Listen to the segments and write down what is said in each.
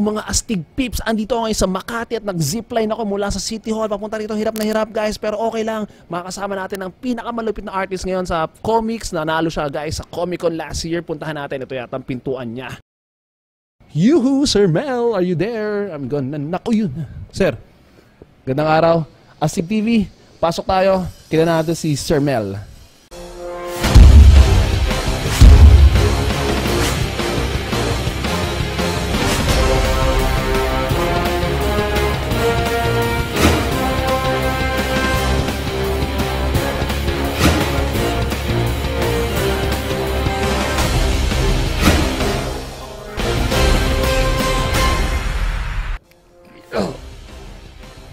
mga Astig Peeps, andito ako ngayon sa Makati at nag-zipline ako mula sa City Hall papunta rito. Hirap na hirap guys, pero okay lang. Makakasama natin ang pinakamalupit na artist ngayon sa comics. Nanalo siya guys sa Comic Con last year. Puntahan natin, ito yata ang pintuan niya. Yuhu, Sir Mel, are you there? I'm gone. Naku yun. Sir, gandang araw. Astig TV, pasok tayo. Kilala natin si Sir Mel. Oh,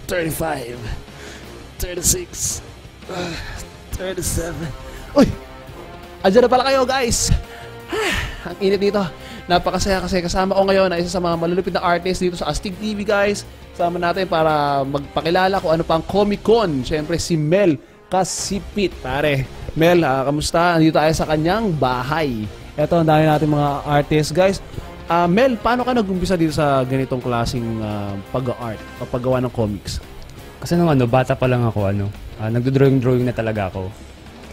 35, 36, 37. Uy! Andiyan na pala kayo guys! Ang init dito. Napakasaya kasi kasama ko ngayon na isa sa mga malulupit na artist dito sa Astig TV guys. Kasama natin para magpakilala kung ano pang Comic Con. Siyempre si Mel Kasipit. Pare, Mel, kamusta? Andito tayo sa kanyang bahay. Ito, ang dami natin mga artists guys. Mel, paano ka nag-umpisa dito sa ganitong klaseng pag-art, paggawa ng comics? Kasi nung bata pa lang ako, nagdo-drawing na talaga ako.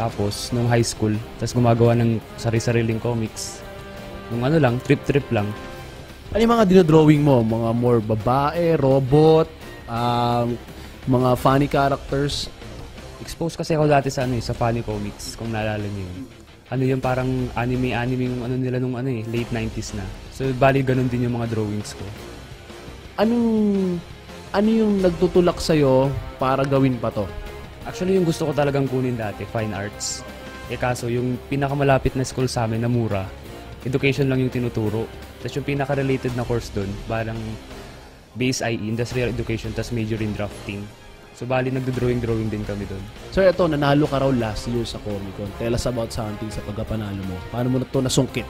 Tapos, nung high school, tapos gumagawa ng sarili-sariling comics. Nung lang, trip-trip lang. Ano yung mga dinodrawing mo? Mga more babae, robot, mga funny characters? Exposed kasi ako dati sa sa funny comics, kung naalala niyo yun. Yung parang anime yung nila nung late 90s na. So, bali ganun din yung mga drawings ko. Ano yung nagtutulak sa'yo para gawin pa to? Actually, yung gusto ko talagang kunin dati, fine arts. Kaso, yung pinakamalapit na school sa amin na mura, education lang yung tinuturo. Tapos yung pinaka-related na course dun, parang base IE, industrial education, tapos major in drafting. So, bali, nagdo-drawing din kami doon. Sir, ito, nanalo ka raw last year sa Comic Con. Tell us about something sa pagkapanalo mo. Paano mo na ito nasungkit?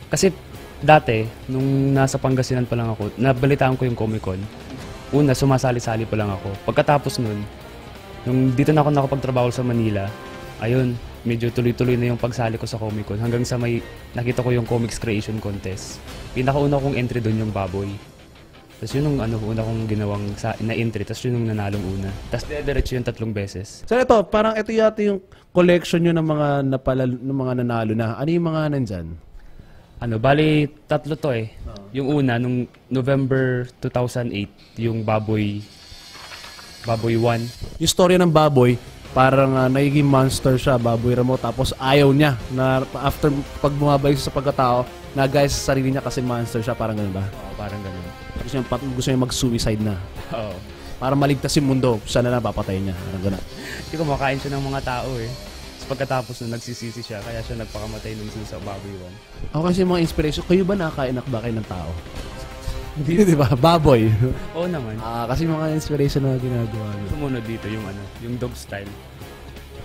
Kasi dati, nung nasa Pangasinan pa lang ako, nabalitaan ko yung Comic Con. Una, sumasali-sali pa lang ako. Pagkatapos nun, nung dito na ako nakapagtrabaho sa Manila, ayun, medyo tuloy-tuloy na yung pagsali ko sa Comic Con. Hanggang sa may nakita ko yung Comics Creation Contest. Pinakauna kong entry doon yung Baboy. Tapos yun yung una kong ginawang na-entry, tapos yun yung nanalong una. Tapos diretso yung 3 beses. So ito, parang ito yata yung collection nyo ng mga nanalo na. Ano yung mga nandyan? Bali, 3 to eh. Yung una, nung November 2008, yung Baboy 1. Yung story ng Baboy, parang nagiging monster siya, Baboy Ramo, tapos ayaw niya na after pag bumabalik sa pagkatao, na guys sa sarili niya kasi monster siya, parang ganun ba? Oo, parang ganun. Gusto niya mag-suicide na. Oo. Para maligtas yung mundo, siya na papatay niya. Parang ganun. Hindi ko makain siya ng mga tao eh. Pagkatapos nung nagsisisi siya, kaya siya nagpakamatay nung sa Baboy 1. Ako kasi mga inspiration, kayo ba nakakainak ba kayo ng tao? Hindi, di ba? Baboy. Oo naman. Kasi mga inspiration na ginagawa nyo. Sumunod dito yung dog style.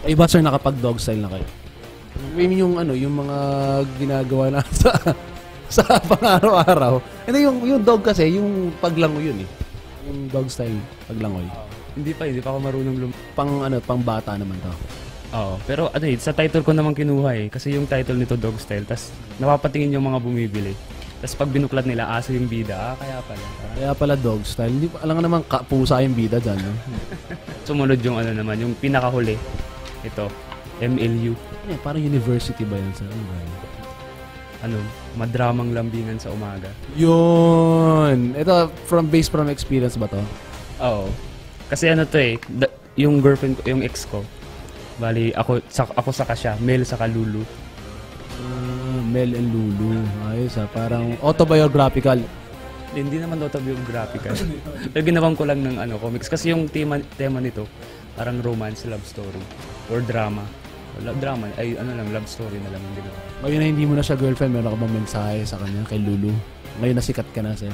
Ay ba sir, nakapag-dog style na kayo? I mean yung yung mga ginagawa na sa pang-araw-araw. Hindi, yung dog kasi, yung paglangoy yun eh. Yung dog style, paglangoy. Hindi pa ako marunong pang bata naman to. Oo, pero sa title ko naman kinuha eh. Kasi yung title nito dog style, tas napapatingin yung mga bumibili. Tas pag binuklat nila, aso yung bida. Kaya pala. Kaya pala dog style. Hindi pa alam naman pusa yung bida dyan. No? Sumunod yung naman, yung pinakahuli. Ito, MLU. Parang university ba yan sir? Madramang lambingan sa umaga. Yun! Ito, based from experience ba to? Oo. Kasi to eh, yung girlfriend ko, yung ex ko, bali, ako saka siya, Mel saka Lulu. Mel and Lulu. Ayos parang autobiographical. Hindi naman autobiographical. Pero ginawan ko lang ng comics. Kasi yung tema nito, parang romance, love story, or drama. Drama, love story na lang yung ginawa. Ngayon na hindi mo na siya girlfriend, meron ka bang mensahe sa kanya, kay Lulu? Ngayon na sikat ka na sir.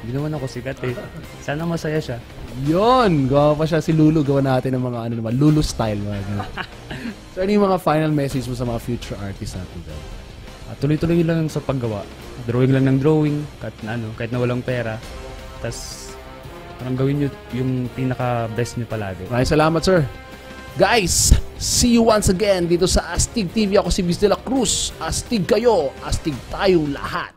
Hindi naman ako sikat eh. Sana masaya siya. Yun! Gawa pa siya si Lulu. Gawa natin ng mga Lulu style. So ano yung mga final message mo sa mga future artists natin dyan? Tuloy-tuloy lang sa paggawa. Drawing lang ng drawing, kahit na walang pera. Tapos, parang gawin nyo yung pinaka-best nyo palagi. Maraming salamat sir. Guys, see you once again dito sa Astig TV. Ako si Biz de la Cruz. Astig kayo, astig tayo lahat.